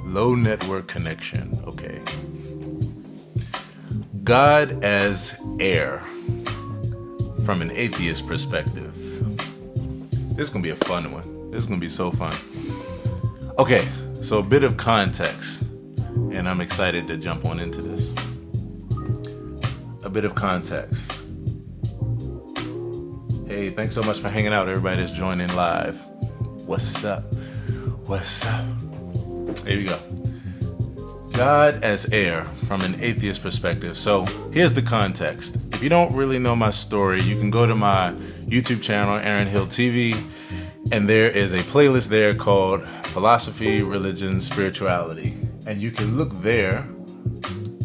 Low network connection. Okay. God as air from an atheist perspective. This is going to be a fun one. This is going to be so fun. Okay, so a bit of context, and I'm excited to jump on into this. A bit of context. Hey, thanks so much for hanging out, everybody that's joining live. What's up? What's up? Here we go. God as air from an atheist perspective. So here's the context. If you don't really know my story, you can go to my YouTube channel, Aaron Hill TV, and there is a playlist there called Philosophy, Religion, Spirituality. And you can look there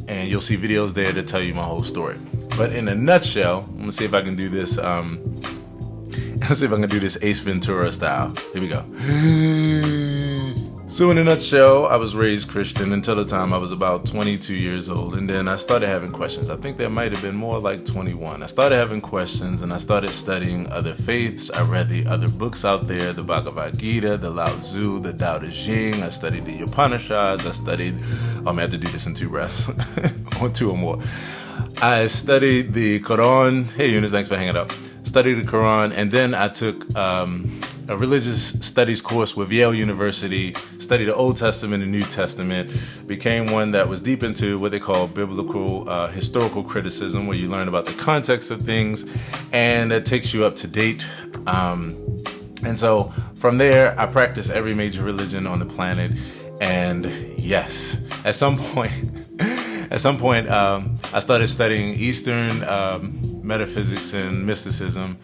and you'll see videos there to tell you my whole story. But in a nutshell, I'm gonna see if I can do this. Let's see if I can do this Ace Ventura style. Here we go. So in a nutshell, I was raised Christian until the time I was about 22 years old. And then I started having questions. I think there might have been more like 21. I started having questions and I started studying other faiths. I read the other books out there, the Bhagavad Gita, the Lao Tzu, the Tao Te Ching. I studied the Upanishads. I studied, I have to do this in two breaths, or two or more. I studied the Quran. Hey, Eunice, thanks for hanging out. Studied the Quran, and then I took a religious studies course with Yale University, studied the Old Testament and New Testament, became one that was deep into what they call biblical historical criticism, where you learn about the context of things, and that takes you up to date. And so from there, I practiced every major religion on the planet, and yes, at some point, I started studying Eastern metaphysics and mysticism,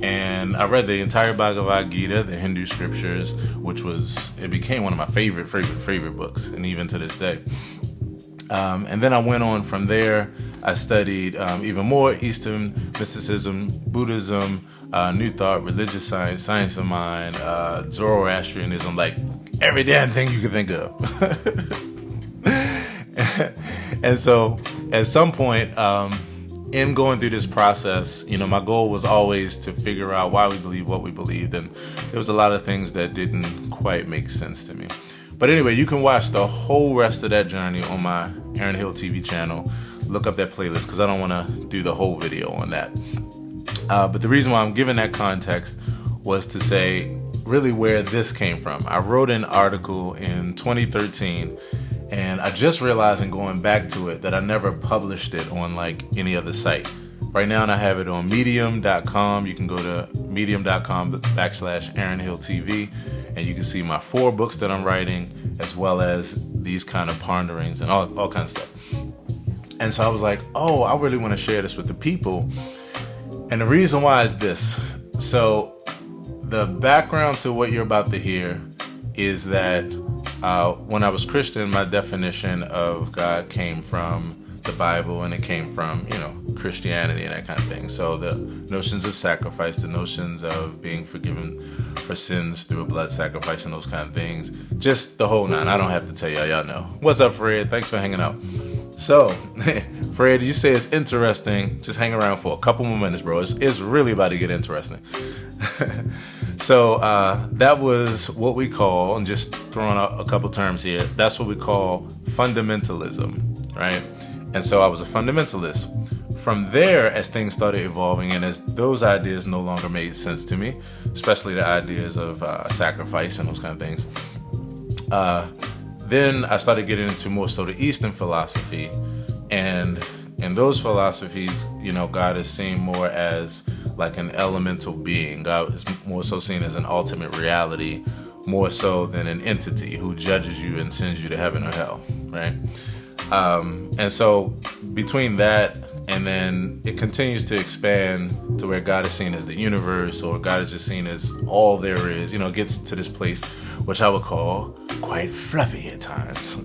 and I read the entire Bhagavad Gita, the Hindu scriptures, it became one of my favorite books, and even to this day. And then I went on from there. I studied even more Eastern mysticism, Buddhism, New Thought, religious science, science of mind, Zoroastrianism, like every damn thing you could think of. And so at some point, in going through this process, my goal was always to figure out why we believe what we believed. And there was a lot of things that didn't quite make sense to me. But anyway, you can watch the whole rest of that journey on my Aaron Hill TV channel. Look up that playlist because I don't want to do the whole video on that. But the reason why I'm giving that context was to say really where this came from. I wrote an article in 2013, and I just realized in going back to it that I never published it on like any other site. Right now I have it on medium.com. You can go to medium.com/Aaron Hill TV, and you can see my 4 books that I'm writing, as well as these kind of ponderings and all kinds of stuff. And so I was like, oh, I really want to share this with the people. And the reason why is this. So the background to what you're about to hear is that when I was Christian, my definition of God came from the Bible, and it came from, Christianity and that kind of thing. So the notions of sacrifice, the notions of being forgiven for sins through a blood sacrifice and those kind of things, just the whole nine. I don't have to tell y'all know. What's up, Fred? Thanks for hanging out. So, Fred, you say it's interesting. Just hang around for a couple more minutes, bro. It's really about to get interesting. So that was what we call, and just throwing out a couple terms here, that's what we call fundamentalism, right? And so I was a fundamentalist. From there, as things started evolving and as those ideas no longer made sense to me, especially the ideas of sacrifice and those kind of things, then I started getting into more so the Eastern philosophy. And in those philosophies, God is seen more as like an elemental being. God is more so seen as an ultimate reality, more so than an entity who judges you and sends you to heaven or hell, right? And so between that, and then it continues to expand to where God is seen as the universe, or God is just seen as all there is, it gets to this place, which I would call quite fluffy at times.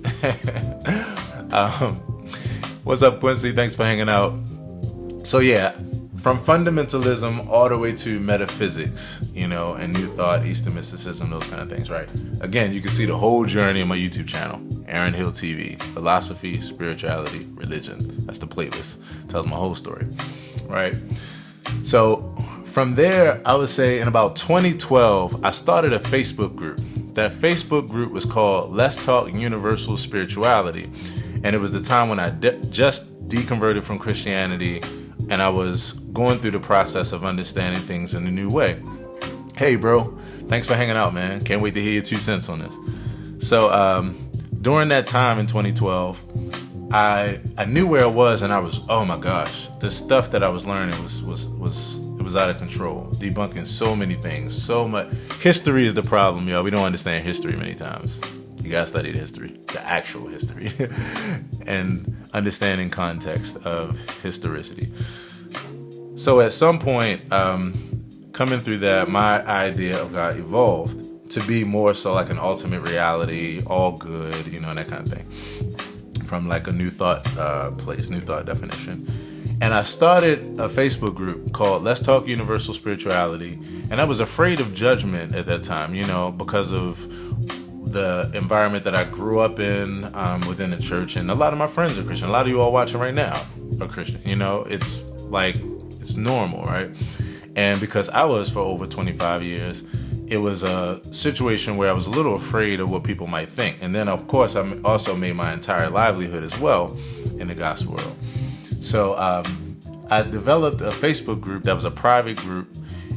What's up, Quincy? Thanks for hanging out. So yeah, from fundamentalism all the way to metaphysics, and New Thought, Eastern mysticism, those kind of things, right? Again, you can see the whole journey on my YouTube channel, Aaron Hill TV, philosophy, spirituality, religion. That's the playlist. Tells my whole story, right? So from there, I would say in about 2012, I started a Facebook group that Facebook group was called Let's Talk Universal Spirituality. And it was the time when I just deconverted from Christianity, and I was going through the process of understanding things in a new way. Hey, bro, thanks for hanging out, man. Can't wait to hear your 2 cents on this. So during that time in 2012, I knew where I was, and I was, oh my gosh, the stuff that I was learning was out of control, debunking so many things, so much. History is the problem, y'all. We don't understand history many times. You gotta study the history, the actual history, and understanding context of historicity. So at some point, coming through that, my idea of God evolved to be more so like an ultimate reality, all good, you know, and that kind of thing. From like a new thought place, new thought definition. And I started a Facebook group called Let's Talk Universal Spirituality. And I was afraid of judgment at that time, you know, because of the environment that I grew up in within the church. And a lot of my friends are Christian. A lot of you all watching right now are Christian. You know, it's like, it's normal, right? And because I was for over 25 years, it was a situation where I was a little afraid of what people might think. And then, of course, I also made my entire livelihood as well in the gospel world. So I developed a Facebook group that was a private group.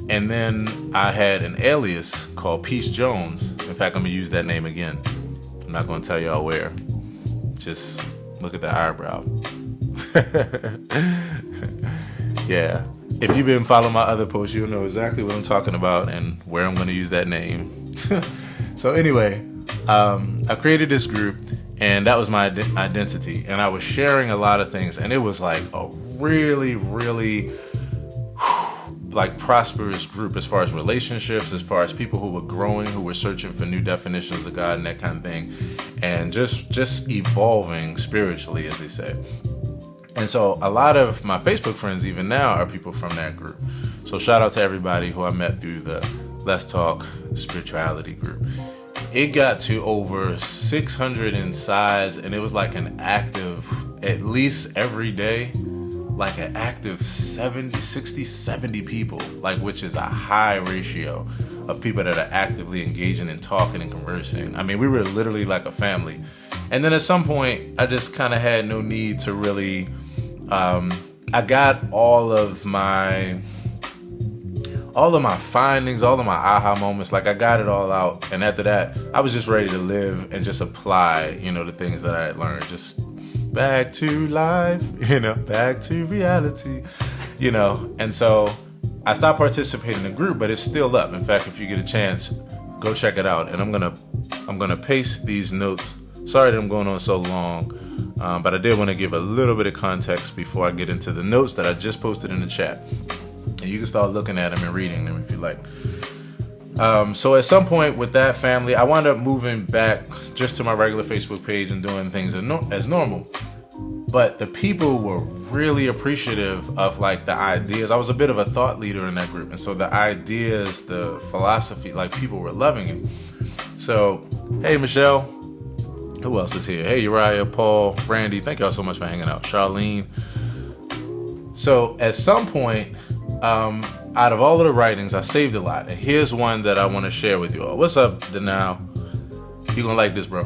And then I had an alias called Peace Jones. In fact, I'm going to use that name again. I'm not going to tell y'all where. Just look at the eyebrow. Yeah. If you've been following my other posts, you'll know exactly what I'm talking about and where I'm going to use that name. So anyway, I created this group, and that was my identity. And I was sharing a lot of things, and it was like a really, really like prosperous group as far as relationships, as far as people who were growing, who were searching for new definitions of God and that kind of thing, and just evolving spiritually, as they say. And so a lot of my Facebook friends even now are people from that group. So shout out to everybody who I met through the Let's Talk Spirituality group. It got to over 600 in size, and it was like an active, at least every day, like an active 70 people, like, which is a high ratio of people that are actively engaging and talking and conversing. I mean, we were literally like a family. And then at some point, I just kind of had no need to really, I got all of my findings, all of my aha moments, like I got it all out. And after that, I was just ready to live and just apply, you know, the things that I had learned, just back to life, you know, back to reality, you know. And so I stopped participating in the group, but it's still up. In fact, if you get a chance, go check it out. And I'm gonna paste these notes. Sorry that I'm going on so long, but I did want to give a little bit of context before I get into the notes that I just posted in the chat. And you can start looking at them and reading them if you like. So at some point with that family, I wound up moving back just to my regular Facebook page and doing things as normal. But the people were really appreciative of like the ideas. I was a bit of a thought leader in that group. And so the ideas, the philosophy, like people were loving it. So, hey, Michelle. Who else is here? Hey, Uriah, Paul, Randy. Thank y'all so much for hanging out. Charlene. So at some point, out of all of the writings, I saved a lot. And here's one that I want to share with you all. What's up, Denal? You're going to like this, bro.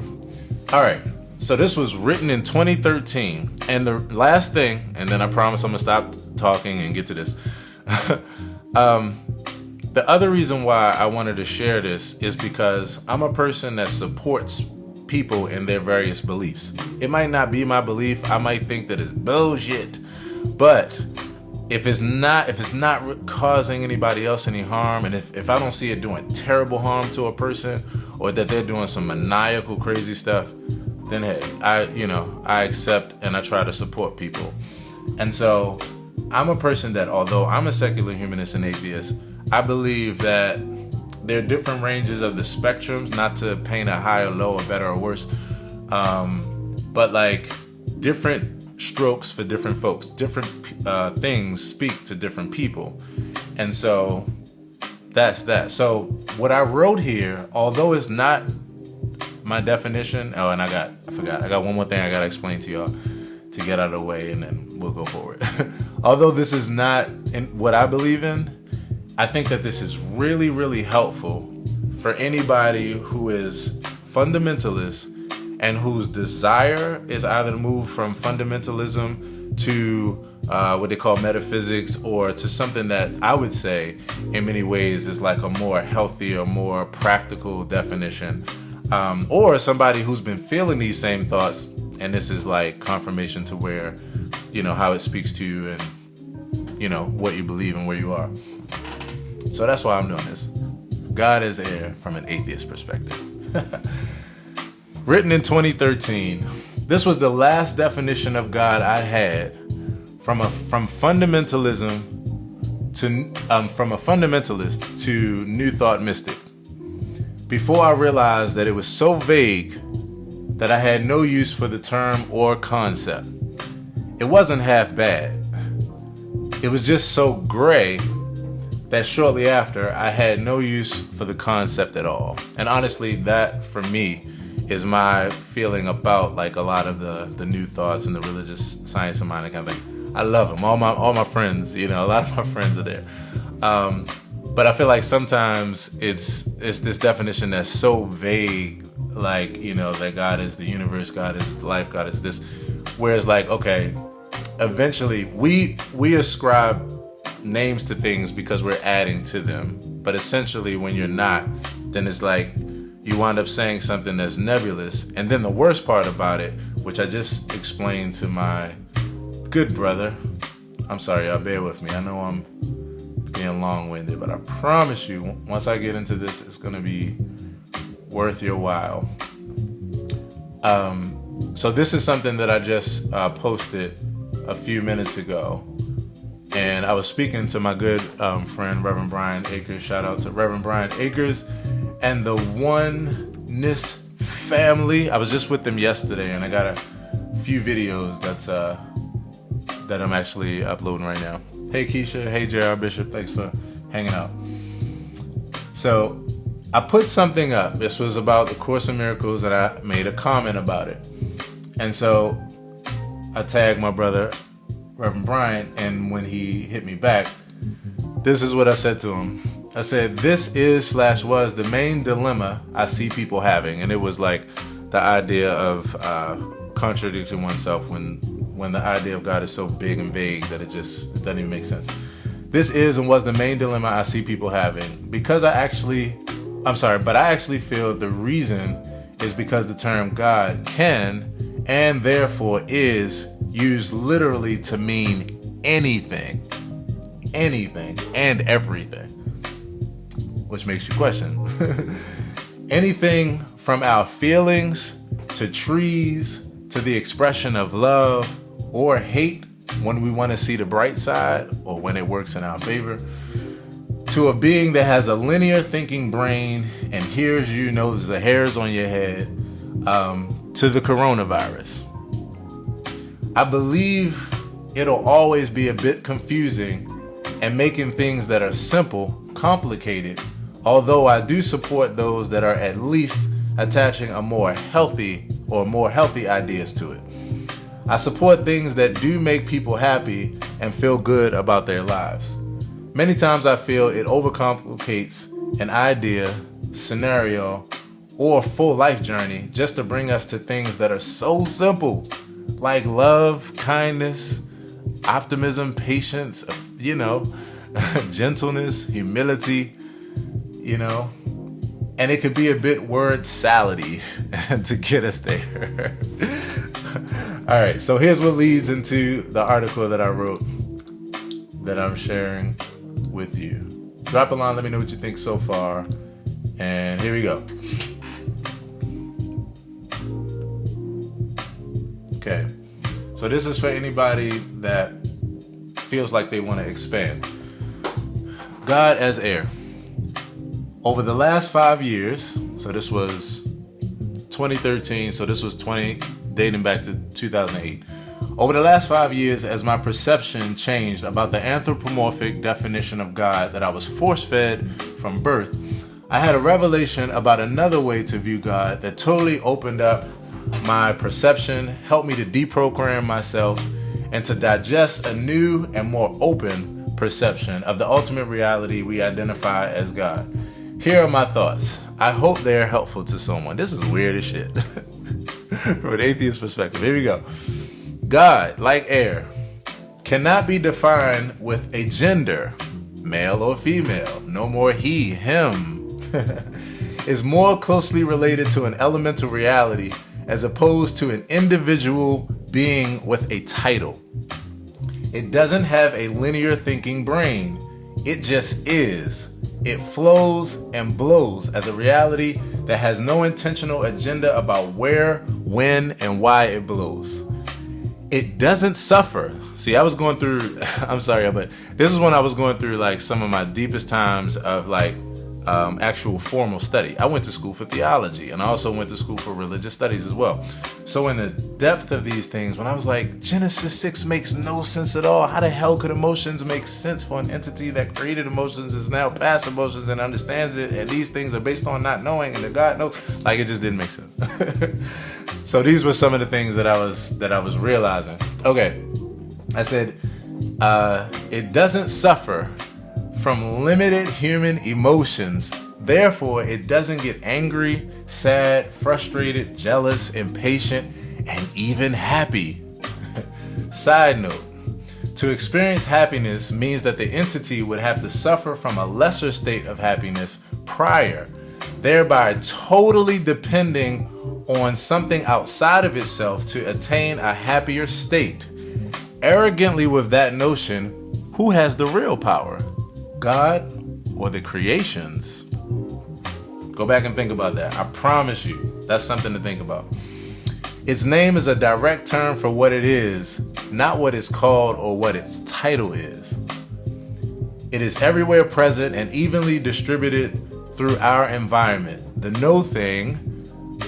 All right. So this was written in 2013. And the last thing, and then I promise I'm going to stop talking and get to this. The other reason why I wanted to share this is because I'm a person that supports people in their various beliefs. It might not be my belief. I might think that it's bullshit. But if it's not causing anybody else any harm, and if I don't see it doing terrible harm to a person, or that they're doing some maniacal crazy stuff, then hey, I accept and I try to support people. And so I'm a person that, although I'm a secular humanist and atheist, I believe that there are different ranges of the spectrums, not to paint a high or low or better or worse, but like different strokes for different folks. Different things speak to different people. And so that's that. So what I wrote here, although it's not my definition, and I forgot. I got one more thing I got to explain to y'all to get out of the way, and then we'll go forward. Although this is not in what I believe in, I think that this is really, really helpful for anybody who is fundamentalist and whose desire is either to move from fundamentalism to what they call metaphysics, or to something that I would say in many ways is like a more healthy or more practical definition, or somebody who's been feeling these same thoughts, and this is like confirmation to where, how it speaks to you and, what you believe and where you are. So that's why I'm doing this. God as air from an atheist perspective. Written in 2013, this was the last definition of God I had from fundamentalism to from a fundamentalist to New Thought mystic. Before I realized that it was so vague that I had no use for the term or concept. It wasn't half bad. It was just so gray that shortly after I had no use for the concept at all. And honestly, that for me is my feeling about like a lot of the new thoughts and the religious science of mind and kind of thing. I love them. All my friends, a lot of my friends are there. But I feel like sometimes it's this definition that's so vague, like, that God is the universe, God is life, God is this. Whereas like, okay, eventually we ascribe names to things because we're adding to them. But essentially when you're not, then it's like you wind up saying something that's nebulous. And then the worst part about it, which I just explained to my good brother, I'm sorry, y'all, bear with me. I know I'm being long-winded, but I promise you, once I get into this, it's going to be worth your while. So this is something that I just posted a few minutes ago. And I was speaking to my good friend, Reverend Brian Akers. Shout out to Reverend Brian Akers and the Oneness family. I was just with them yesterday, and I got a few videos that I'm actually uploading right now. Hey Keisha, hey J.R. Bishop, thanks for hanging out. So I put something up. This was about the Course in Miracles, and I made a comment about it. And so I tagged my brother, Reverend Brian, and when he hit me back, this is what I said to him. I said, this is/was the main dilemma I see people having. And it was like the idea of contradicting oneself when the idea of God is so big and vague that it doesn't even make sense. This is and was the main dilemma I see people having. But I actually feel the reason is because the term God can and therefore is used literally to mean anything and everything, which makes you question. Anything from our feelings to trees to the expression of love or hate when we want to see the bright side or when it works in our favor, to a being that has a linear thinking brain and hears you, knows the hairs on your head, to the coronavirus. I believe it'll always be a bit confusing and making things that are simple complicated, although I do support those that are at least attaching a more healthy ideas to it. I support things that do make people happy and feel good about their lives. Many times I feel it overcomplicates an idea, scenario, or full life journey just to bring us to things that are so simple, like love, kindness, optimism, patience, gentleness, humility, and it could be a bit word salady to get us there. All right, so here's what leads into the article that I wrote that I'm sharing with you. Drop a line, let me know what you think so far, and here we go. Okay, so this is for anybody that feels like they want to expand. God as air. Over the last 5 years, so this was 2013, so this was dating back to 2008. Over the last 5 years, as my perception changed about the anthropomorphic definition of God that I was force-fed from birth, I had a revelation about another way to view God that totally opened up my perception, helped me to deprogram myself, and to digest a new and more open perception of the ultimate reality we identify as God. Here are my thoughts. I hope they're helpful to someone. This is weird as shit. From an atheist perspective. Here we go. God, like air, cannot be defined with a gender, male or female. No more he, him. Is more closely related to an elemental reality as opposed to an individual being with a title. It doesn't have a linear thinking brain. It just is. It flows and blows as a reality that has no intentional agenda about where, when, and why it blows. It doesn't suffer. See, I was going through, I'm sorry, but this is when I was going through like some of my deepest times of like actual formal study. I went to school for theology and I also went to school for religious studies as well. So in the depth of these things, when I was like, Genesis 6 makes no sense at all. How the hell could emotions make sense for an entity that created emotions, is now past emotions and understands it, and these things are based on not knowing and the God knows? Like, it just didn't make sense. So these were some of the things that I was realizing. Okay, I said, it doesn't suffer from limited human emotions. Therefore, it doesn't get angry, sad, frustrated, jealous, impatient, and even happy. Side note, to experience happiness means that the entity would have to suffer from a lesser state of happiness prior, thereby totally depending on something outside of itself to attain a happier state. Arrogantly with that notion, who has the real power? God or the creations? Go back and think about that. I promise you, that's something to think about. Its name is a direct term for what it is, not what it's called or what its title is. It is everywhere present and evenly distributed through our environment. The no thing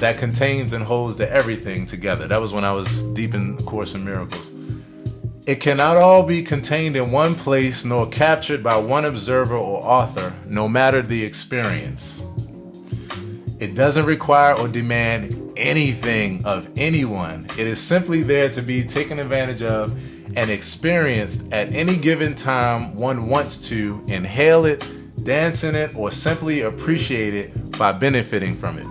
that contains and holds the everything together. That was when I was deep in Course in Miracles. It cannot all be contained in one place nor captured by one observer or author, no matter the experience. It doesn't require or demand anything of anyone. It is simply there to be taken advantage of and experienced at any given time one wants to inhale it, dance in it, or simply appreciate it by benefiting from it.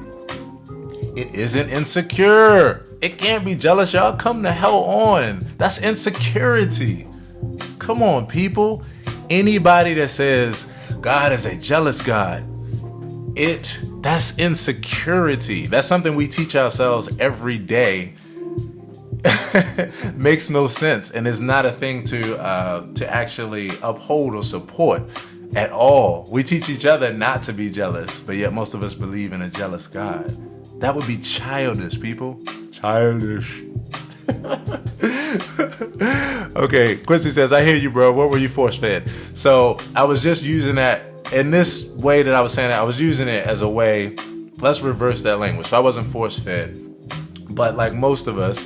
It isn't insecure. It can't be jealous, y'all. Come the hell on. That's insecurity. Come on, people. Anybody that says God is a jealous God, that's insecurity. That's something we teach ourselves every day. Makes no sense and is not a thing to actually uphold or support at all. We teach each other not to be jealous, but yet most of us believe in a jealous God. That would be childish, people. Childish. Okay, Quincy says, I hear you, bro. What were you force-fed? So I was just using that in this way that I was saying that. I was using it as a way, let's reverse that language. So I wasn't force-fed. But like most of us,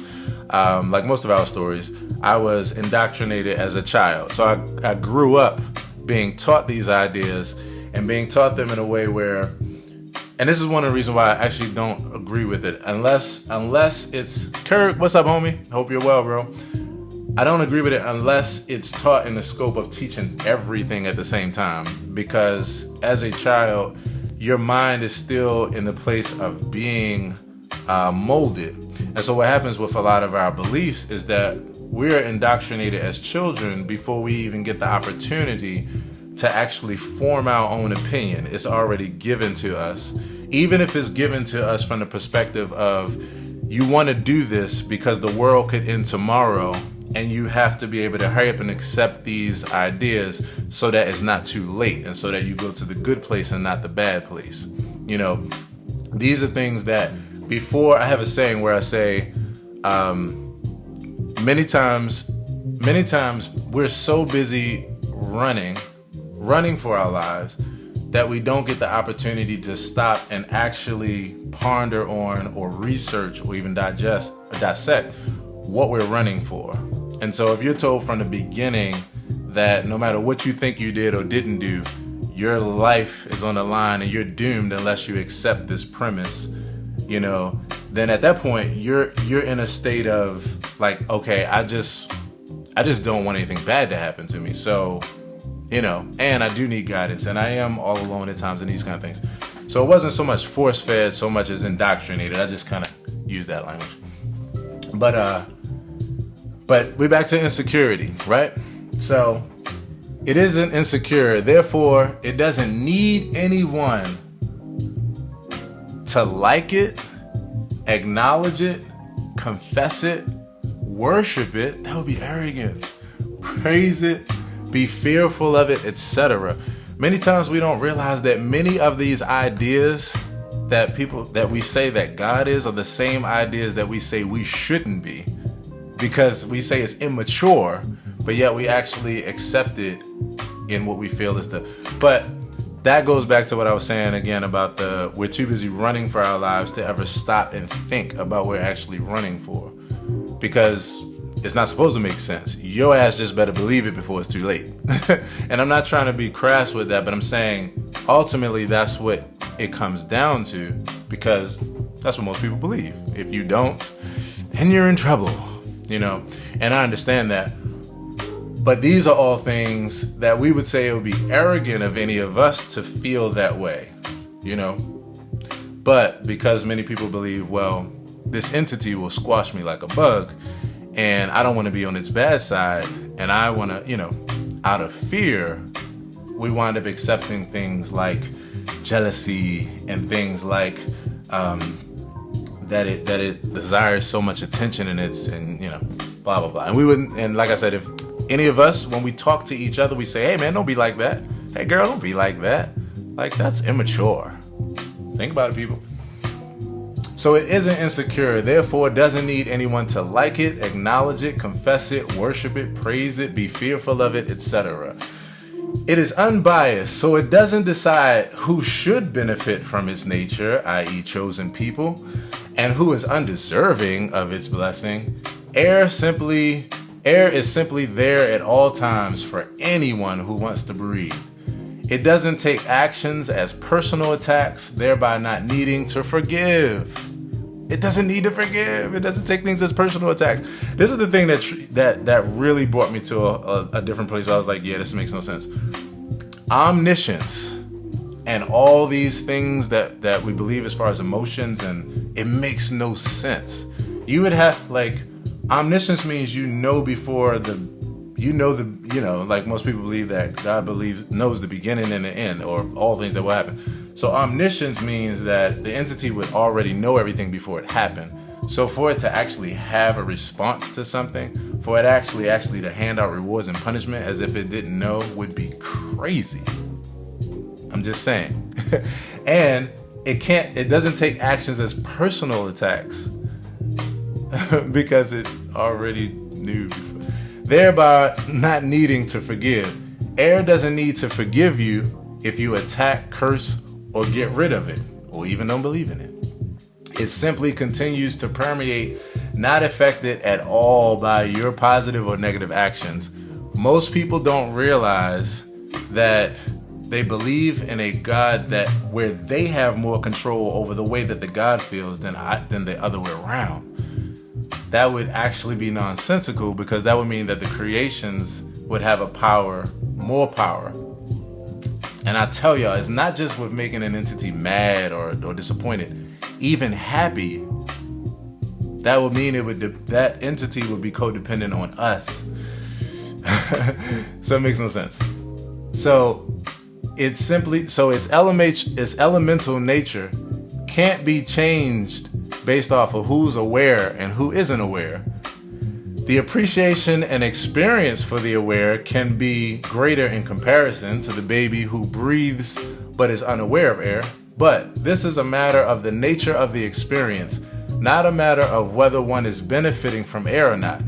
like most of our stories, I was indoctrinated as a child. So I grew up being taught these ideas and being taught them in a way where, and this is one of the reasons why I actually don't agree with it. Unless it's, Kirk, what's up, homie? Hope you're well, bro. I don't agree with it unless it's taught in the scope of teaching everything at the same time. Because as a child, your mind is still in the place of being molded. And so what happens with a lot of our beliefs is that we're indoctrinated as children before we even get the opportunity to actually form our own opinion. It's already given to us. Even if it's given to us from the perspective of, you want to do this because the world could end tomorrow, and you have to be able to hurry up and accept these ideas so that it's not too late, and so that you go to the good place and not the bad place. You know, these are things that before, I have a saying where I say, many times we're so busy running for our lives that we don't get the opportunity to stop and actually ponder on or research or even dissect what we're running for. And so if you're told from the beginning that no matter what you think you did or didn't do, your life is on the line and you're doomed unless you accept this premise, you know, then at that point you're in a state of like, okay, I just don't want anything bad to happen to me. So, you know, and I do need guidance, and I am all alone at times and these kind of things. So it wasn't so much force-fed so much as indoctrinated. I just kind of use that language. But we're back to insecurity, right? So it isn't insecure. Therefore, it doesn't need anyone to like it, acknowledge it, confess it, worship it. That would be arrogant. Praise it, be fearful of it, etc. Many times we don't realize that many of these ideas that we say that God is are the same ideas that we say we shouldn't be, because we say it's immature, but yet we actually accept it in what we feel is but that goes back to what I was saying again about we're too busy running for our lives to ever stop and think about what we're actually running for, because it's not supposed to make sense. Your ass just better believe it before it's too late. And I'm not trying to be crass with that, but I'm saying ultimately that's what it comes down to, because that's what most people believe. If you don't, then you're in trouble, and I understand that. But these are all things that we would say it would be arrogant of any of us to feel that way, But because many people believe, well, this entity will squash me like a bug, and I don't want to be on its bad side, and I want to, out of fear, we wind up accepting things like jealousy and things like that it desires so much attention and blah blah blah. And we wouldn't. And like I said, if any of us, when we talk to each other, we say, "Hey man, don't be like that. Hey girl, don't be like that. Like that's immature." Think about it, people. So it isn't insecure, therefore it doesn't need anyone to like it, acknowledge it, confess it, worship it, praise it, be fearful of it, etc. It is unbiased, so it doesn't decide who should benefit from its nature, i.e. chosen people, and who is undeserving of its blessing. Air is simply there at all times for anyone who wants to breathe. It doesn't take actions as personal attacks, thereby not needing to forgive. It doesn't need to forgive. It doesn't take things as personal attacks. This is the thing that really brought me to a different place where I was like, yeah, this makes no sense. Omniscience and all these things that we believe as far as emotions, and it makes no sense. You would have, omniscience means before like most people believe that God knows the beginning and the end, or all things that will happen. So omniscience means that the entity would already know everything before it happened. So for it to actually have a response to something, for it actually to hand out rewards and punishment as if it didn't know, would be crazy. I'm just saying. And it doesn't take actions as personal attacks because it already knew before, thereby not needing to forgive. Air doesn't need to forgive you if you attack, curse, or get rid of it, or even don't believe in it. It simply continues to permeate, not affected at all by your positive or negative actions. Most people don't realize that they believe in a God where they have more control over the way that the God feels than the other way around. That would actually be nonsensical, because that would mean that the creations would have more power. And I tell y'all, it's not just with making an entity mad or disappointed, even happy. That would mean that entity would be codependent on us. So it makes no sense. So its elemental nature can't be changed based off of who's aware and who isn't aware. The appreciation and experience for the aware can be greater in comparison to the baby who breathes but is unaware of air. But this is a matter of the nature of the experience, not a matter of whether one is benefiting from air or not.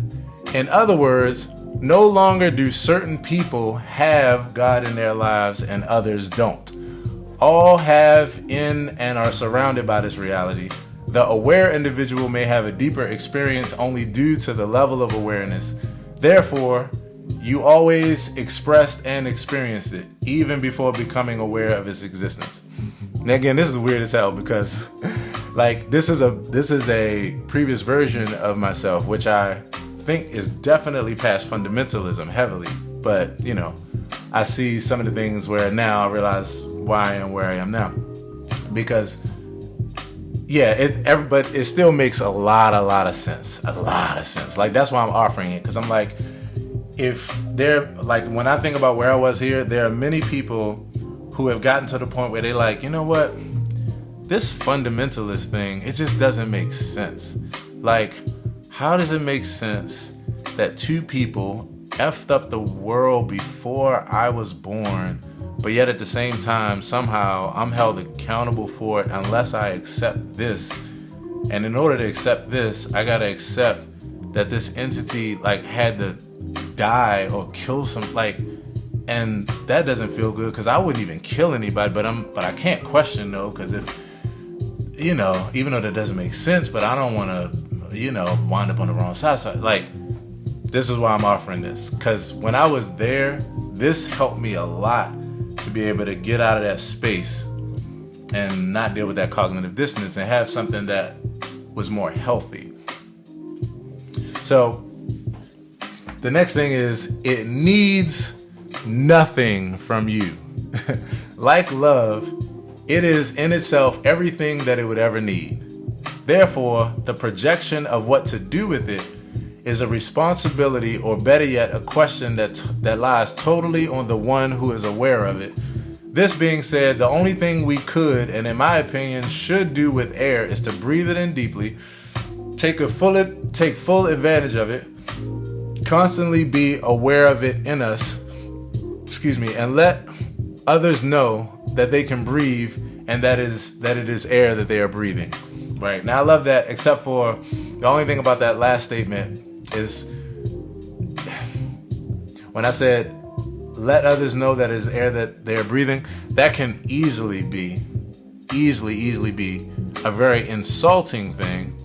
In other words, no longer do certain people have God in their lives and others don't. All have in and are surrounded by this reality. The aware individual may have a deeper experience only due to the level of awareness. Therefore, you always expressed and experienced it, even before becoming aware of its existence. And again, this is weird as hell, because this is a previous version of myself, which I think is definitely past fundamentalism heavily. But, I see some of the things where now I realize why I am where I am now. because but it still makes a lot of sense. Like, that's why I'm offering it, because I'm like, if there, like, when I think about where I was here, there are many people who have gotten to the point where they're like, you know what, this fundamentalist thing, it just doesn't make sense. Like, how does it make sense that two people effed up the world before I was born, but yet at the same time, somehow I'm held accountable for it unless I accept this. And in order to accept this, I gotta accept that this entity, like, had to die or kill some, like, and that doesn't feel good, because I wouldn't even kill anybody, but I can't question though, because if, you know, even though that doesn't make sense, but I don't want to, you know, wind up on the wrong side. So, like, this is why I'm offering this, because when I was there, this helped me a lot to be able to get out of that space and not deal with that cognitive dissonance and have something that was more healthy. So the next thing is, it needs nothing from you. Like love, it is in itself everything that it would ever need. Therefore, the projection of what to do with it is a responsibility, or better yet, a question that lies totally on the one who is aware of it. This being said, the only thing we could, and in my opinion should, do with air is to breathe it in deeply, take full advantage of it, constantly be aware of it in us, and let others know that they can breathe and that it is air that they are breathing. Right? Now, I love that, except for the only thing about that last statement is when I said let others know that it's air that they're breathing, that can easily be a very insulting thing,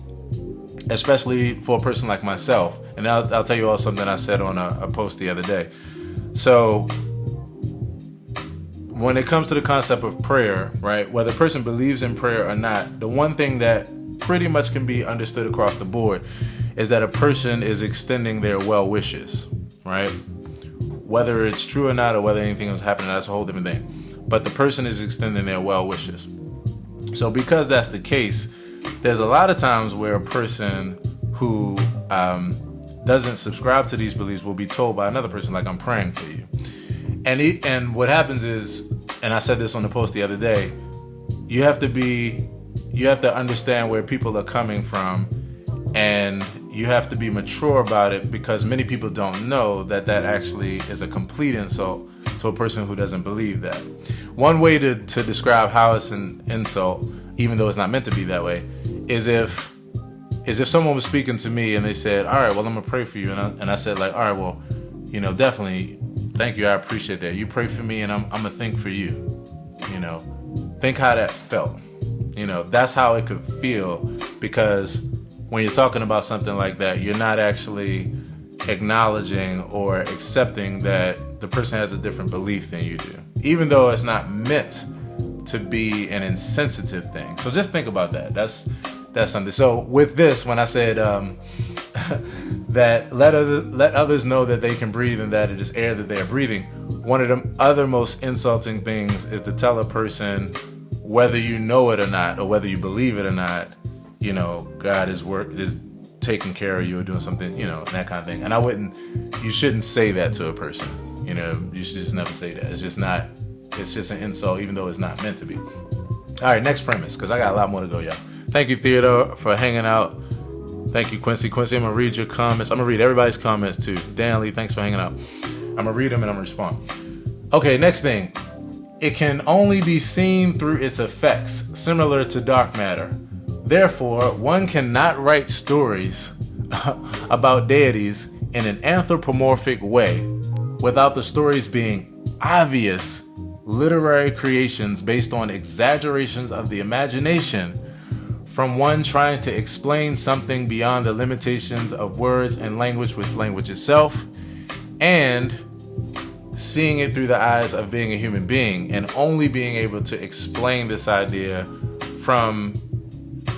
especially for a person like myself. And I'll tell you all something I said on a post the other day. So when it comes to the concept of prayer, right, whether a person believes in prayer or not, the one thing that pretty much can be understood across the board is that a person is extending their well wishes, right? Whether it's true or not, or whether anything is happening, that's a whole different thing. But the person is extending their well wishes. So because that's the case, there's a lot of times where a person who doesn't subscribe to these beliefs will be told by another person, like, I'm praying for you. And what happens is, and I said this on the post the other day, you have to understand where people are coming from, and you have to be mature about it, because many people don't know that actually is a complete insult to a person who doesn't believe that. One way to describe how it's an insult, even though it's not meant to be that way, is if someone was speaking to me and they said, all right, well, I'm gonna pray for you, and I said, like, all right, well, you know, definitely, thank you, I appreciate that. You pray for me, and I'm gonna think for you. You know, think how that felt. You know, that's how it could feel, because when you're talking about something like that, you're not actually acknowledging or accepting that the person has a different belief than you do, even though it's not meant to be an insensitive thing. So just think about that. That's something. So with this, when I said that let others know that they can breathe and that it is air that they are breathing, one of the other most insulting things is to tell a person, whether you know it or not, or whether you believe it or not, you know, God is taking care of you or doing something, you know, that kind of thing. And you shouldn't say that to a person. You know, you should just never say that. It's just an insult, even though it's not meant to be. All right, next premise, because I got a lot more to go, y'all. Thank you, Theodore, for hanging out. Thank you, Quincy. Quincy, I'm going to read your comments. I'm going to read everybody's comments, too. Dan Lee, thanks for hanging out. I'm going to read them and I'm going to respond. Okay, next thing. It can only be seen through its effects, similar to dark matter. Therefore, one cannot write stories about deities in an anthropomorphic way without the stories being obvious literary creations based on exaggerations of the imagination from one trying to explain something beyond the limitations of words and language with language itself, and seeing it through the eyes of being a human being and only being able to explain this idea from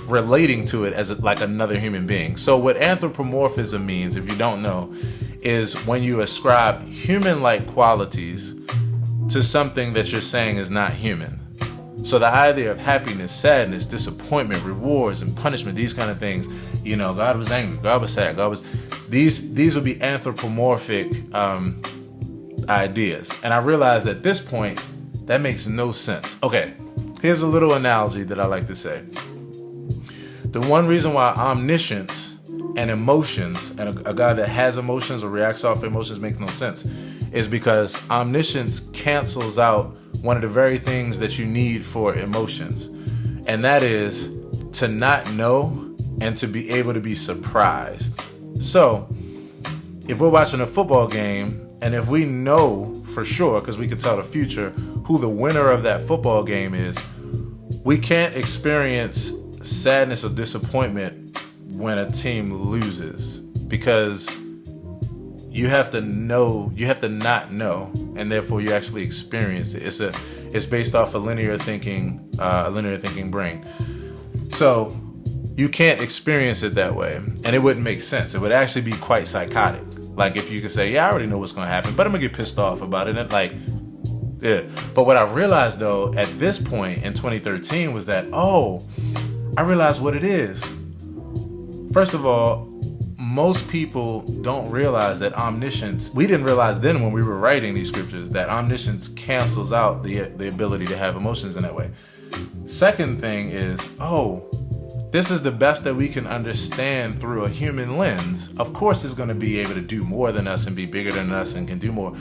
relating to it as like another human being. So what anthropomorphism means, if you don't know, is when you ascribe human-like qualities to something that you're saying is not human. So the idea of happiness, sadness, disappointment, rewards, and punishment, these kind of things, God was angry, God was sad, these would be anthropomorphic ideas. And I realized at this point, that makes no sense. Okay, here's a little analogy that I like to say. The one reason why omniscience and emotions, and a God that has emotions or reacts off emotions makes no sense, is because omniscience cancels out one of the very things that you need for emotions. And that is to not know and to be able to be surprised. So if we're watching a football game and if we know for sure, because we can tell the future, who the winner of that football game is, we can't experience sadness or disappointment when a team loses, because you have to know, you have to not know, and therefore you actually experience it. It's based off a linear thinking brain. So you can't experience it that way, and it wouldn't make sense. It would actually be quite psychotic. Like if you could say, yeah, I already know what's going to happen, but I'm going to get pissed off about it. And yeah. But what I realized though, at this point in 2013 was that, I realized what it is. First of all, most people don't realize that omniscience, we didn't realize then when we were writing these scriptures, that omniscience cancels out the ability to have emotions in that way. Second thing is, this is the best that we can understand through a human lens. Of course, it's going to be able to do more than us and be bigger than us and can do more.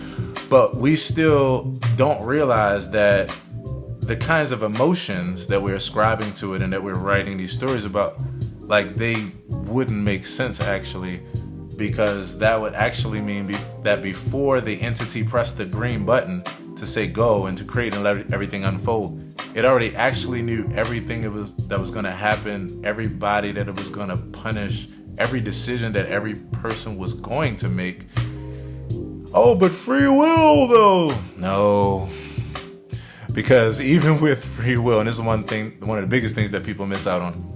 But we still don't realize that the kinds of emotions that we're ascribing to it and that we're writing these stories about, like, they wouldn't make sense actually, because that would actually mean that before the entity pressed the green button to say go and to create and let everything unfold, it already actually knew everything that was going to happen, everybody that it was going to punish, every decision that every person was going to make. But free will though? No. Because even with free will, and this is one of the biggest things that people miss out on,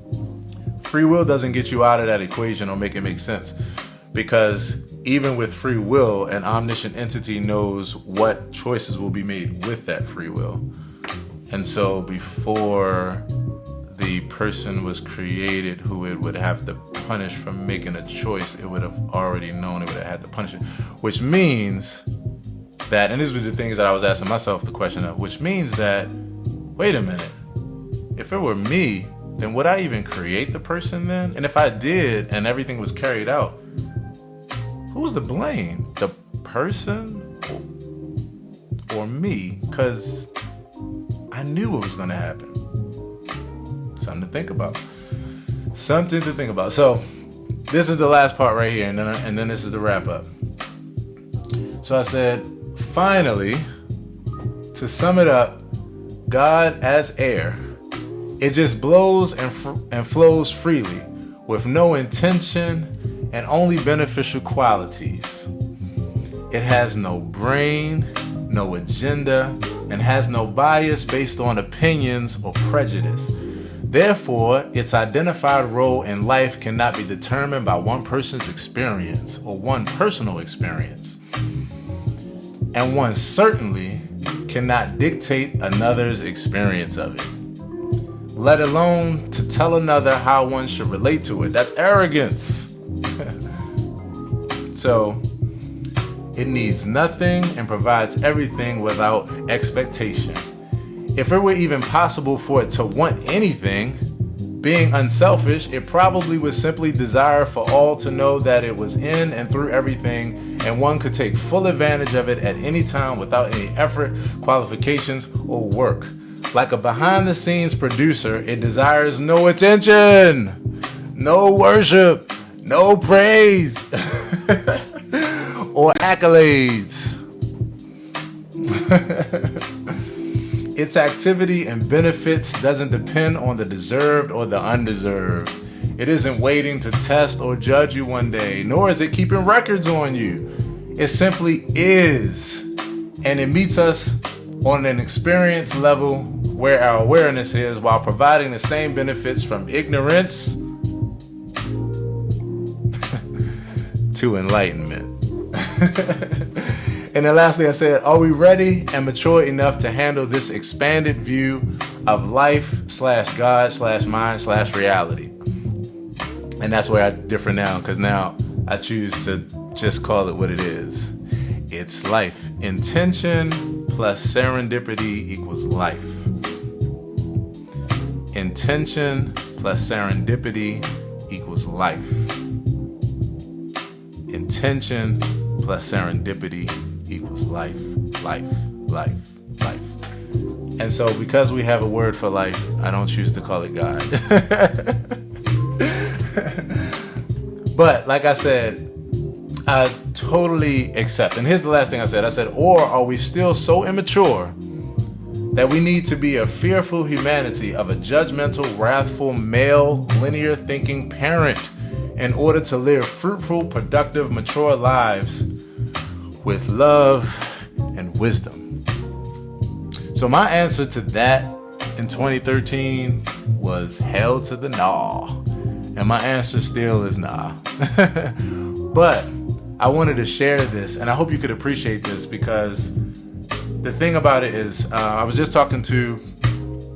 free will doesn't get you out of that equation or make it make sense. Because even with free will, an omniscient entity knows what choices will be made with that free will. And so before the person was created who it would have to punish for making a choice, it would have already known it would have had to punish it. Which means that, and these were the things that I was asking myself the question of, which means that, wait a minute, if it were me, then would I even create the person then? And if I did and everything was carried out, who's to blame? The person or me? Because I knew what was going to happen. Something to think about. So this is the last part right here, and then this is the wrap up. So I said, finally, to sum it up, God as air, it just blows and flows freely with no intention and only beneficial qualities. It has no brain, no agenda, and has no bias based on opinions or prejudice. Therefore, its identified role in life cannot be determined by one person's experience or one personal experience. And one certainly cannot dictate another's experience of it, let alone to tell another how one should relate to it. That's arrogance. So, it needs nothing and provides everything without expectation. If it were even possible for it to want anything, being unselfish, it probably would simply desire for all to know that it was in and through everything, and one could take full advantage of it at any time without any effort, qualifications, or work. Like a behind-the-scenes producer, it desires no attention, no worship, no praise, or accolades. Its activity and benefits doesn't depend on the deserved or the undeserved. It isn't waiting to test or judge you one day, nor is it keeping records on you. It simply is, and it meets us on an experience level where our awareness is, while providing the same benefits from ignorance to enlightenment. And then lastly, I said, are we ready and mature enough to handle this expanded view of life/God/mind/reality. And that's where I differ now, because now I choose to just call it what it is. It's life. Intention plus serendipity equals life. Intention plus serendipity equals life. Intention plus serendipity equals life, life, life, life. And so because we have a word for life, I don't choose to call it God. But like I said, I totally accept. And here's the last thing I said. I said, or are we still so immature that we need to be a fearful humanity of a judgmental, wrathful, male, linear thinking parent in order to live fruitful, productive, mature lives with love and wisdom? So my answer to that in 2013 was hell to the nah. And my answer still is nah. But I wanted to share this, and I hope you could appreciate this, because the thing about it is, I was just talking to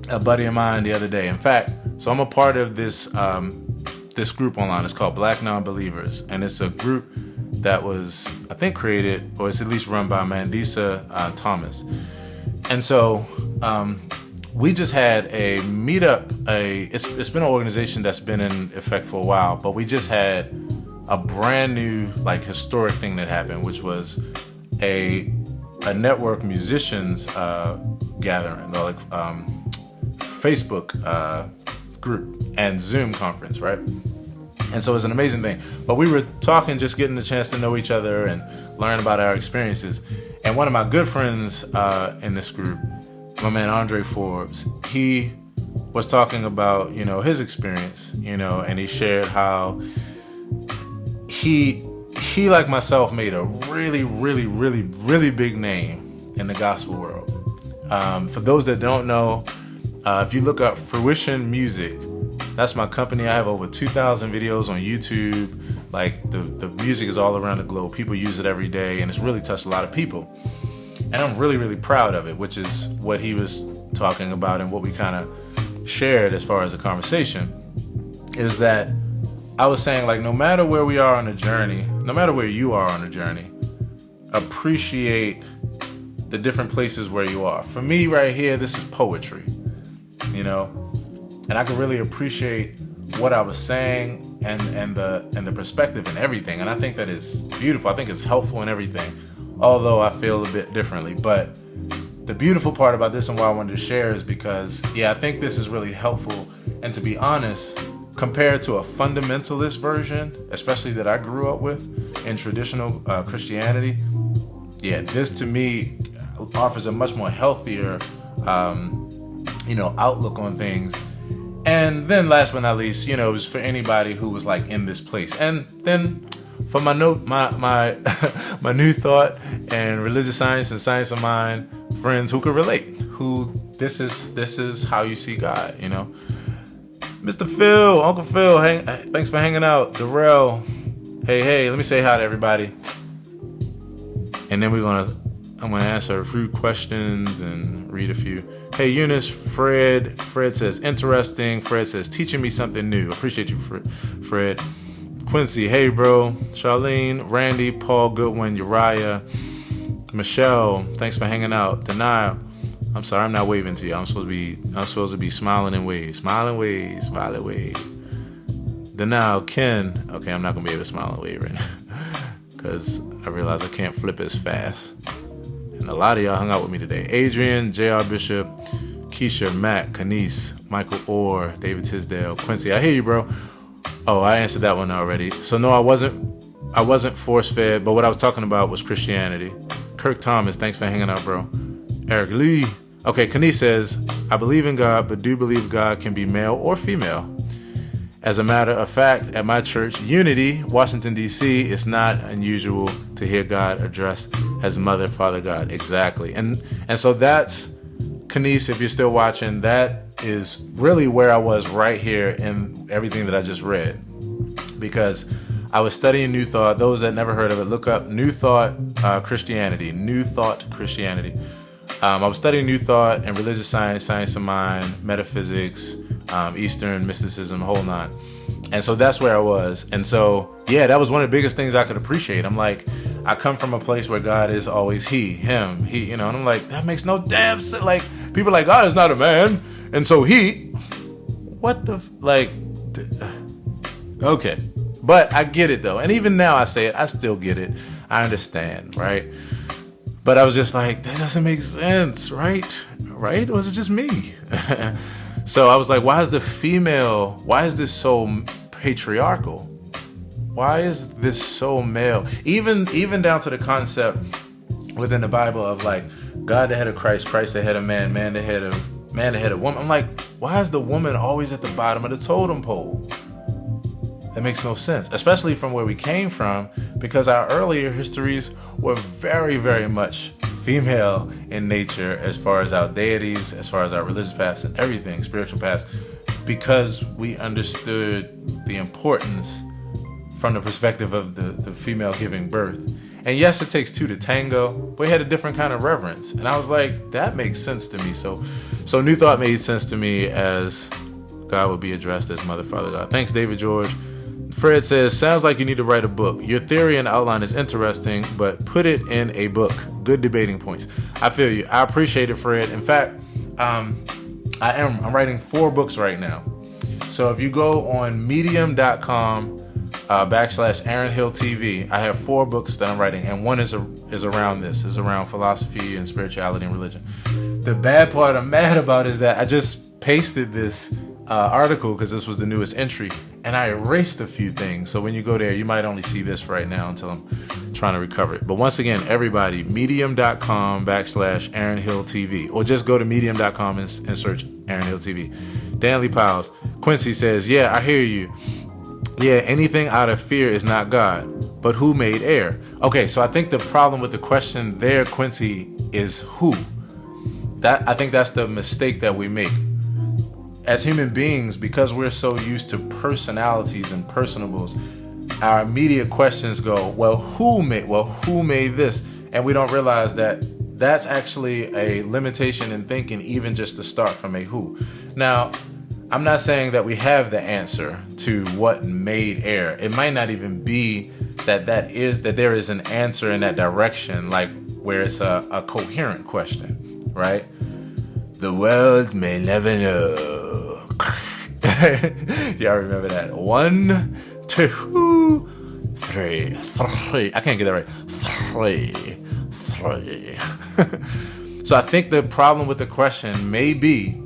a buddy of mine the other day. In fact, so I'm a part of this group online. It's called Black Non-Believers, and it's a group that was, I think, created, or it's at least run by Mandisa Thomas. And so we just had a meetup. It's been an organization that's been in effect for a while, but we just had a brand new, like, historic thing that happened, which was a network musicians gathering, or like Facebook group and Zoom conference, right? And so it's an amazing thing. But we were talking, just getting the chance to know each other and learn about our experiences. And one of my good friends in this group, my man Andre Forbes, he was talking about, his experience, and he shared how he like myself made a really, really, really, really big name in the gospel world. For those that don't know, if you look up Fruition Music, that's my company. I have over 2,000 videos on YouTube. Like, the music is all around the globe. People use it every day, and it's really touched a lot of people. And I'm really, really proud of it, which is what he was talking about, and what we kind of shared as far as the conversation, is that I was saying, like, no matter where we are on the journey, no matter where you are on the journey, appreciate the different places where you are. For me right here, this is poetry, and I can really appreciate what I was saying and the perspective and everything. And I think that is beautiful. I think it's helpful and everything, although I feel a bit differently. But the beautiful part about this and why I wanted to share is because, I think this is really helpful. And to be honest, compared to a fundamentalist version, especially that I grew up with in traditional Christianity, this to me offers a much more healthier, outlook on things. And then last but not least, it was for anybody who was like in this place. And then for my my new thought and religious science and science of mind friends who could relate, who this is how you see God, Mr. Phil, Uncle Phil, thanks for hanging out. Darrell, hey, let me say hi to everybody. And then I'm gonna answer a few questions and read a few. Hey, Eunice, Fred says, interesting. Fred says, teaching me something new. Appreciate you, Fred. Quincy, hey, bro. Charlene, Randy, Paul, Goodwin, Uriah, Michelle, thanks for hanging out. Denial, I'm sorry, I'm not waving to you. I'm supposed to be smiling and wave. Smiling waves, violet wave. Denial, Ken, okay, I'm not gonna be able to smile and wave right now because I realize I can't flip as fast. And a lot of y'all hung out with me today. Adrian, J.R. Bishop, Keisha, Matt, Kanice, Michael Orr, David Tisdale, Quincy. I hear you, bro. Oh, I answered that one already. So no, I wasn't force-fed, but what I was talking about was Christianity. Kirk Thomas, thanks for hanging out, bro. Eric Lee. Okay, Kanice says, I believe in God, but do believe God can be male or female. As a matter of fact, at my church, Unity, Washington, D.C., it's not unusual to hear God addressed as Mother, Father, God. Exactly. And so that's, Kanice, if you're still watching, that is really where I was right here in everything that I just read. Because I was studying New Thought. Those that never heard of it, look up New Thought Christianity. New Thought Christianity. I was studying New Thought and religious science, science of mind, metaphysics, Eastern mysticism, the whole nine. And so that's where I was. And so, yeah, that was one of the biggest things I could appreciate. I'm like, I come from a place where God is always he, him, he, and I'm like, that makes no damn sense. Like, people are like, God is not a man. And so what the, okay. But I get it though. And even now I say it, I still get it. I understand, right? But I was just like, that doesn't make sense, right? Right? Or was it just me? So I was like, why is this so patriarchal? Why is this so male? Even down to the concept within the Bible of like God the head of Christ, Christ the head of man, man the head of woman. I'm like, why is the woman always at the bottom of the totem pole? That makes no sense, especially from where we came from, because our earlier histories were very, very much female in nature as far as our deities, as far as our religious paths and everything, spiritual paths, because we understood the importance from the perspective of the female giving birth. And yes, it takes two to tango, but we had a different kind of reverence. And I was like, that makes sense to me. So New Thought made sense to me as God would be addressed as Mother, Father, God. Thanks, David George. Fred says, sounds like you need to write a book. Your theory and outline is interesting, but put it in a book. Good debating points. I feel you. I appreciate it, Fred. In fact, I'm writing 4 books right now. So if you go on medium.com /Aaron Hill TV, I have 4 books that I'm writing, and one is around this, is around philosophy and spirituality and religion. The bad part I'm mad about is that I just pasted this article because this was the newest entry, and I erased a few things. So when you go there, you might only see this right now until I'm trying to recover it. But once again, everybody, medium.com /Aaron Hill TV, or just go to medium.com and search Aaron Hill TV. Danley Piles. Quincy says, yeah, I hear you. Yeah, anything out of fear is not God. But who made air? Okay, so I think the problem with the question there, Quincy, is who. I think that's the mistake that we make. As human beings, because we're so used to personalities and personables, our immediate questions go, well, who made this? And we don't realize that that's actually a limitation in thinking, even just to start from a who. Now, I'm not saying that we have the answer to what made air. It might not even be that there is an answer in that direction, like where it's a coherent question, right? The world may never know. Y'all remember that? 1, 2, 3. I can't get that right. 3. So I think the problem with the question may be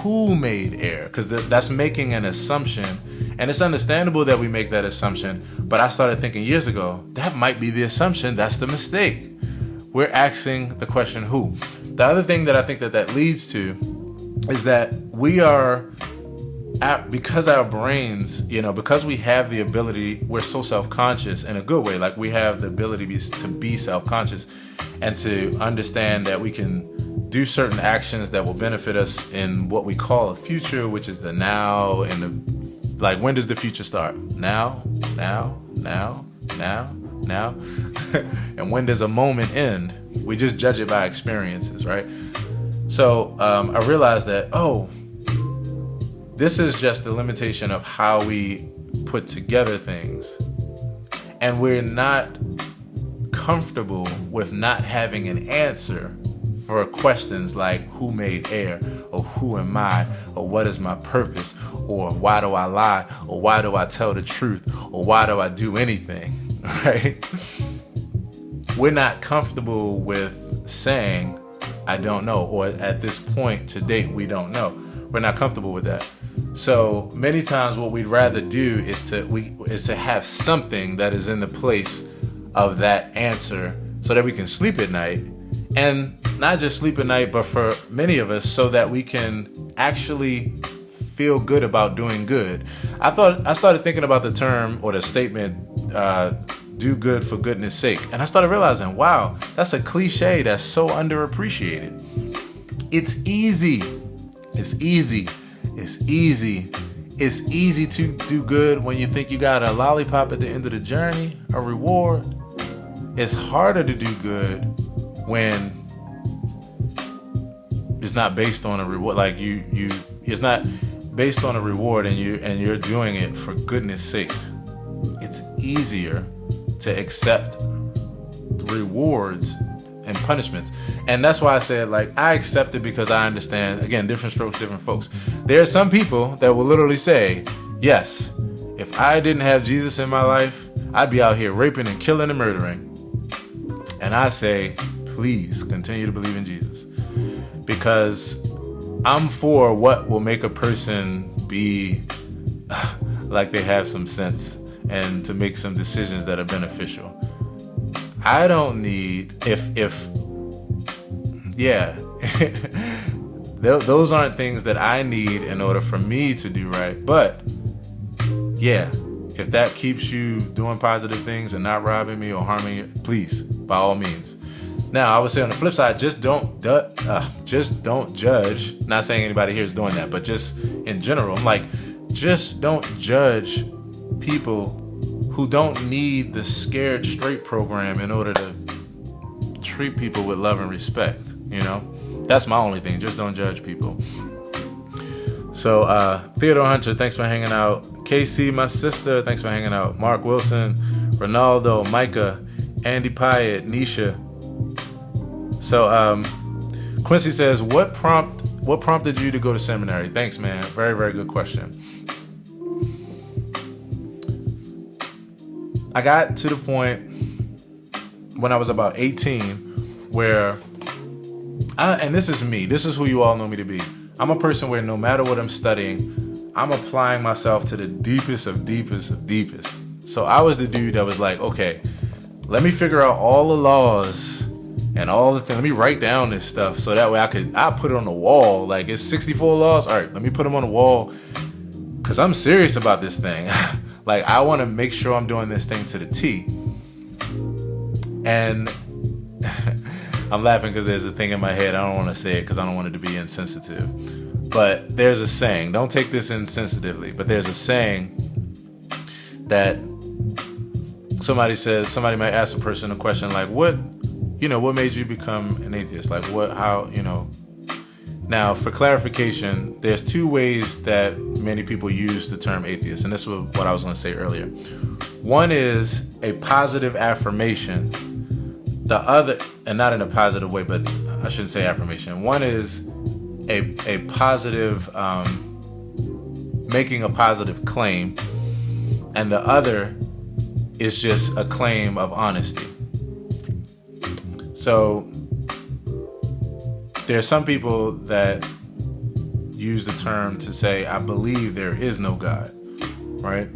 who made air, because that's making an assumption, and it's understandable that we make that assumption. But I started thinking years ago, that might be the assumption. That's the mistake. We're asking the question who. The other thing that I think that leads to is that we are, because our brains, because we have the ability, we're so self-conscious in a good way. Like we have the ability to be self-conscious and to understand that we can do certain actions that will benefit us in what we call a future, which is the now. And when does the future start? Now. And when does a moment end? We just judge it by experiences, right? So I realized that, this is just the limitation of how we put together things. And we're not comfortable with not having an answer for questions like who made air, or who am I, or what is my purpose, or why do I lie, or why do I tell the truth, or why do I do anything, right? We're not comfortable with saying, I don't know, or at this point to date, we don't know. We're not comfortable with that. So many times what we'd rather do is to have something that is in the place of that answer so that we can sleep at night. And not just sleep at night, but for many of us, so that we can actually feel good about doing good. I started thinking about the term or the statement, do good for goodness sake. And I started realizing, wow, that's a cliche that's so underappreciated. It's easy. It's easy to do good when you think you got a lollipop at the end of the journey, a reward. It's harder to do good when is not based on a reward. Like it's not based on a reward, and you're doing it for goodness sake. It's easier to accept rewards and punishments. And that's why I said, like, I accept it because I understand, again, different strokes, different folks. There are some people that will literally say, yes, if I didn't have Jesus in my life, I'd be out here raping and killing and murdering. And I say, please continue to believe in Jesus, because I'm for what will make a person be like they have some sense and to make some decisions that are beneficial. I don't need, those aren't things that I need in order for me to do right. But yeah, if that keeps you doing positive things and not robbing me or harming you, please, by all means. Now, I would say on the flip side, just don't judge. Not saying anybody here is doing that, but just in general, I'm like, just don't judge people who don't need the Scared Straight program in order to treat people with love and respect. You know, that's my only thing. Just don't judge people. So, Theodore Hunter, thanks for hanging out. Casey, my sister, thanks for hanging out. Mark Wilson, Ronaldo, Micah, Andy Pyatt, Nisha. So, Quincy says, what prompted you to go to seminary? Thanks, man. Very, very good question. I got to the point when I was about 18 where, and this is me, this is who you all know me to be. I'm a person where no matter what I'm studying, I'm applying myself to the deepest of deepest of deepest. So I was the dude that was like, okay, let me figure out all the laws and all the things. Let me write down this stuff so that way I put it on the wall. Like, it's 64 laws. All right, let me put them on the wall because I'm serious about this thing. Like, I want to make sure I'm doing this thing to the T. And I'm laughing because there's a thing in my head. I don't want to say it because I don't want it to be insensitive. But there's a saying. Don't take this insensitively. But there's a saying that somebody might ask a person a question like, what made you become an atheist? Like, how. Now, for clarification, there's two ways that many people use the term atheist, and this was what I was going to say earlier. One is a positive affirmation. The other, and not in a positive way, but I shouldn't say affirmation. One is a positive, making a positive claim, and the other is just a claim of honesty. So there are some people that use the term to say, I believe there is no God, right?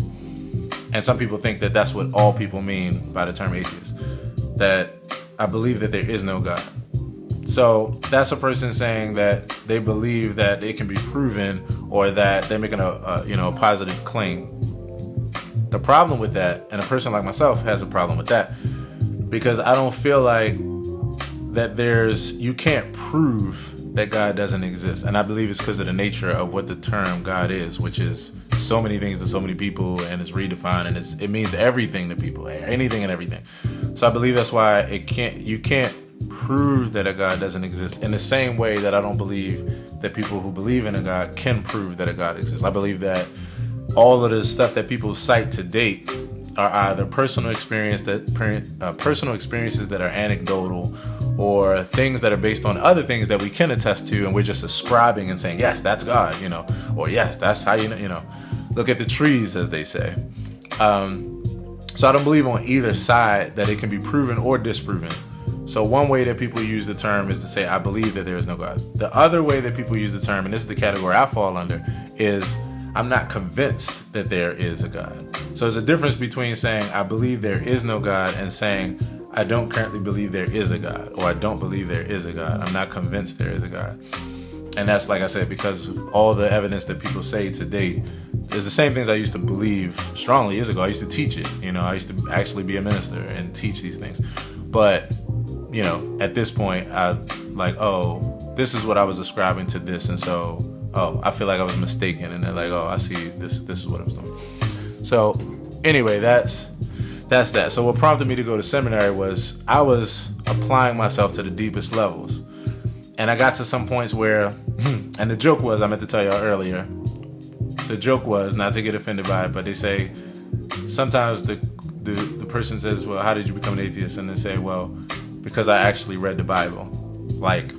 And some people think that that's what all people mean by the term atheist, that I believe that there is no God. So that's a person saying that they believe that it can be proven, or that they're making a positive claim. The problem with that, and a person like myself has a problem with that, because I don't feel like that you can't prove that God doesn't exist. And I believe it's because of the nature of what the term God is, which is so many things to so many people, and it's redefined, and it means everything to people, anything and everything. So I believe that's why you can't prove that a God doesn't exist, in the same way that I don't believe that people who believe in a God can prove that a God exists. I believe that all of the stuff that people cite to date are either personal experiences that are anecdotal, or things that are based on other things that we can attest to, and we're just ascribing and saying, yes, that's God, or yes, that's how look at the trees, as they say. So I don't believe on either side that it can be proven or disproven. So one way that people use the term is to say, I believe that there is no God. The other way that people use the term, and this is the category I fall under, is I'm not convinced that there is a God. So there's a difference between saying I believe there is no God and saying I don't currently believe there is a God, or I don't believe there is a God. I'm not convinced there is a God. And that's, like I said, because all the evidence that people say to date is the same things I used to believe strongly years ago. I used to teach it. I used to actually be a minister and teach these things. But, at this point, I'm like, oh, this is what I was ascribing to this. And so, I feel like I was mistaken. And they're like, oh, I see, this is what I was doing. So anyway, that's that. So what prompted me to go to seminary was I was applying myself to the deepest levels. And I got to some points where, and the joke was, I meant to tell y'all earlier, the joke was, not to get offended by it, but they say, sometimes the person says, well, how did you become an atheist? And they say, well, because I actually read the Bible. Like,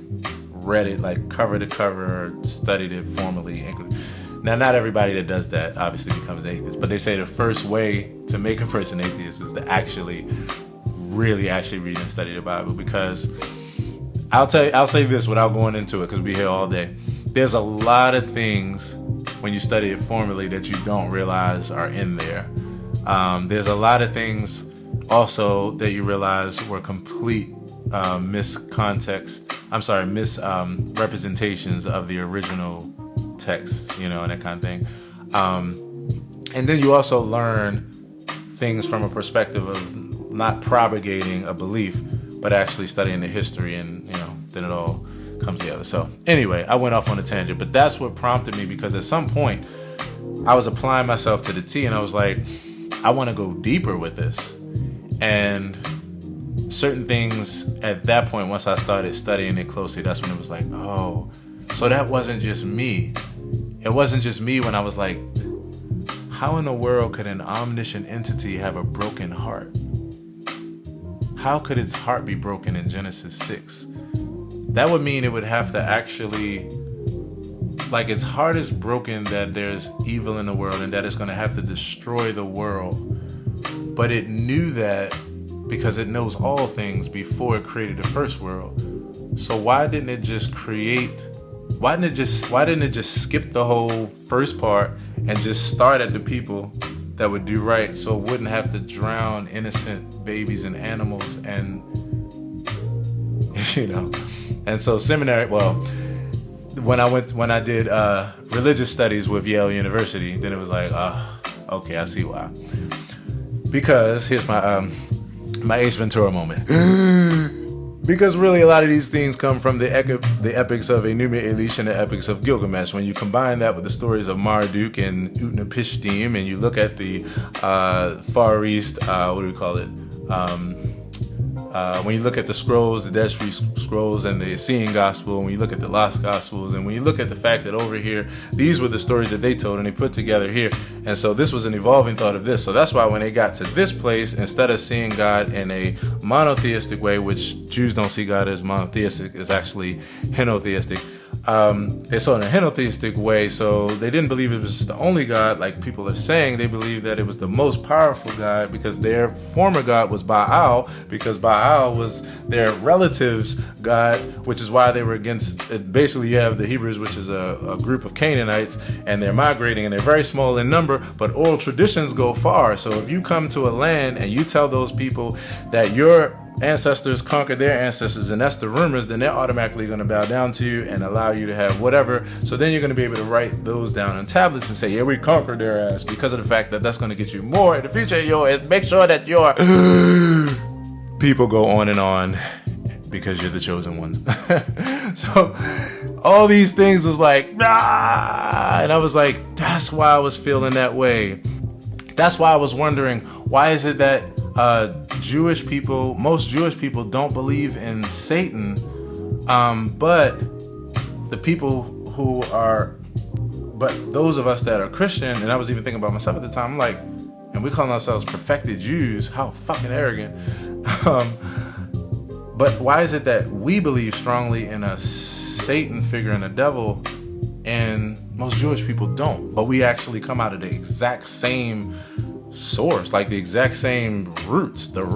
read it, like, cover to cover, studied it formally. Now, not everybody that does that obviously becomes an atheist, but they say the first way to make a person atheist is to actually read and study the Bible. Because I'll say this without going into it, because we'll be here all day. There's a lot of things when you study it formally that you don't realize are in there. There's a lot of things also that you realize were complete misrepresentations of the original text, and that kind of thing. And then you also learn things from a perspective of not propagating a belief, but actually studying the history, and then it all comes together. So anyway, I went off on a tangent, but that's what prompted me, because at some point I was applying myself to the T, and I was like, I want to go deeper with this. And certain things at that point, once I started studying it closely, that's when it was like, oh, so that wasn't just me. It wasn't just me when I was like, how in the world could an omniscient entity have a broken heart? How could its heart be broken in Genesis 6? That would mean it would have to actually, like, its heart is broken that there's evil in the world and that it's going to have to destroy the world. But it knew that because it knows all things before it created the first world. So why didn't it just skip the whole first part and just start at the people that would do right, so it wouldn't have to drown innocent babies and animals? And and so seminary, well, when I did religious studies with Yale University, then it was like, okay, I see why. Because here's my Ace Ventura moment. Because really a lot of these things come from the epics of Enuma Elish and the epics of Gilgamesh. When you combine that with the stories of Marduk and Utnapishtim, and you look at the Far East, when you look at the scrolls, the Dead Sea Scrolls and the Essene Gospel, when you look at the Lost Gospels, and when you look at the fact that over here, these were the stories that they told and they put together here. And so this was an evolving thought of this. So that's why when they got to this place, instead of seeing God in a monotheistic way, which Jews don't see God as monotheistic, is actually henotheistic. They saw it in a henotheistic way, so they didn't believe it was the only God, like people are saying. They believed that it was the most powerful God, because their former God was Baal, because Baal was their relative's God, which is why they were against it. Basically, you have the Hebrews, which is a group of Canaanites, and they're migrating, and they're very small in number, but oral traditions go far. So if you come to a land and you tell those people that your ancestors conquered their ancestors, and that's the rumors, then they're automatically going to bow down to you and allow you to have whatever. So then you're going to be able to write those down on tablets and say, yeah, we conquered their ass, because of the fact that that's going to get you more in the future. And make sure that your people go on and on, because you're the chosen ones. So all these things was like, and I was like, that's why I was feeling that way. That's why I was wondering, why is it that most Jewish people don't believe in Satan, but those of us that are Christian, and I was even thinking about myself at the time, I'm like, and we call ourselves perfected Jews, how fucking arrogant. But why is it that we believe strongly in a Satan figure and a devil, and most Jewish people don't? But we actually come out of the exact same source, like the exact same roots, the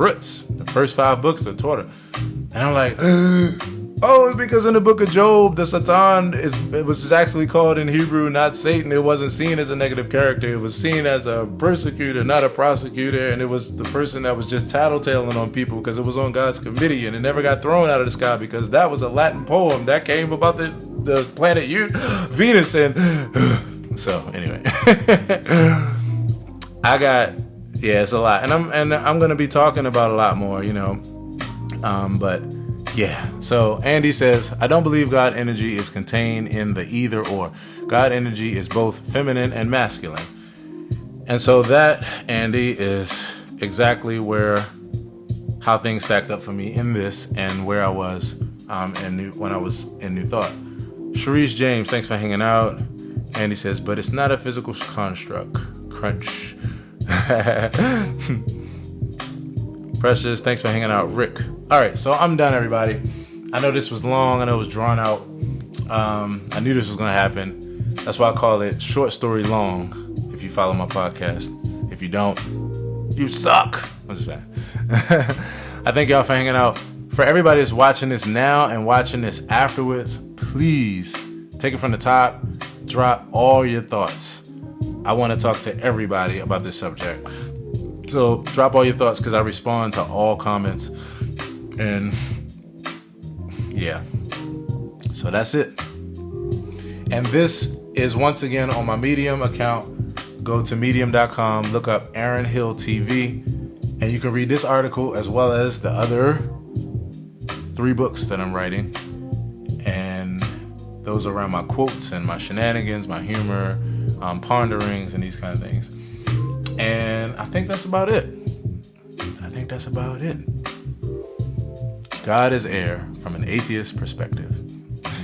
first 5 books that taught it. And I'm like, oh, it's because in the book of Job, the Satan it was actually called in Hebrew not Satan. It wasn't seen as a negative character. It was seen as a persecutor, not a prosecutor. And it was the person that was just tattletaling on people because it was on God's committee, and it never got thrown out of the sky because that was a Latin poem that came about the planet Venus. And so anyway, it's a lot, and I'm gonna be talking about a lot more, but yeah. So Andy says, I don't believe God energy is contained in the either or. God energy is both feminine and masculine. And so that, Andy, is exactly how things stacked up for me in this, and where I was when I was in New Thought. Sharice James, thanks for hanging out. Andy says, but it's not a physical construct. Crunch. Precious, thanks for hanging out. Rick. All right, so I'm done, everybody. I know this was long. I know it was drawn out. I knew this was going to happen. That's why I call it short story long, if you follow my podcast. If you don't, you suck. I'm just saying. I thank y'all for hanging out. For everybody that's watching this now and watching this afterwards, please take it from the top. Drop all your thoughts. I want to talk to everybody about this subject. So drop all your thoughts because I respond to all comments. And yeah. So that's it. And this is once again on my Medium account. Go to medium.com, look up Aaron Hill TV, and you can read this article as well as the other 3 books that I'm writing. And those are around my quotes and my shenanigans, my humor, ponderings, and these kind of things. And I think that's about it. God is air from an atheist perspective.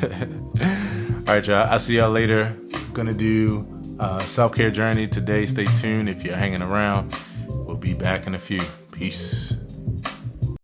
All right, y'all. I'll see y'all later. I'm going to do self-care journey today. Stay tuned if you're hanging around. We'll be back in a few. Peace.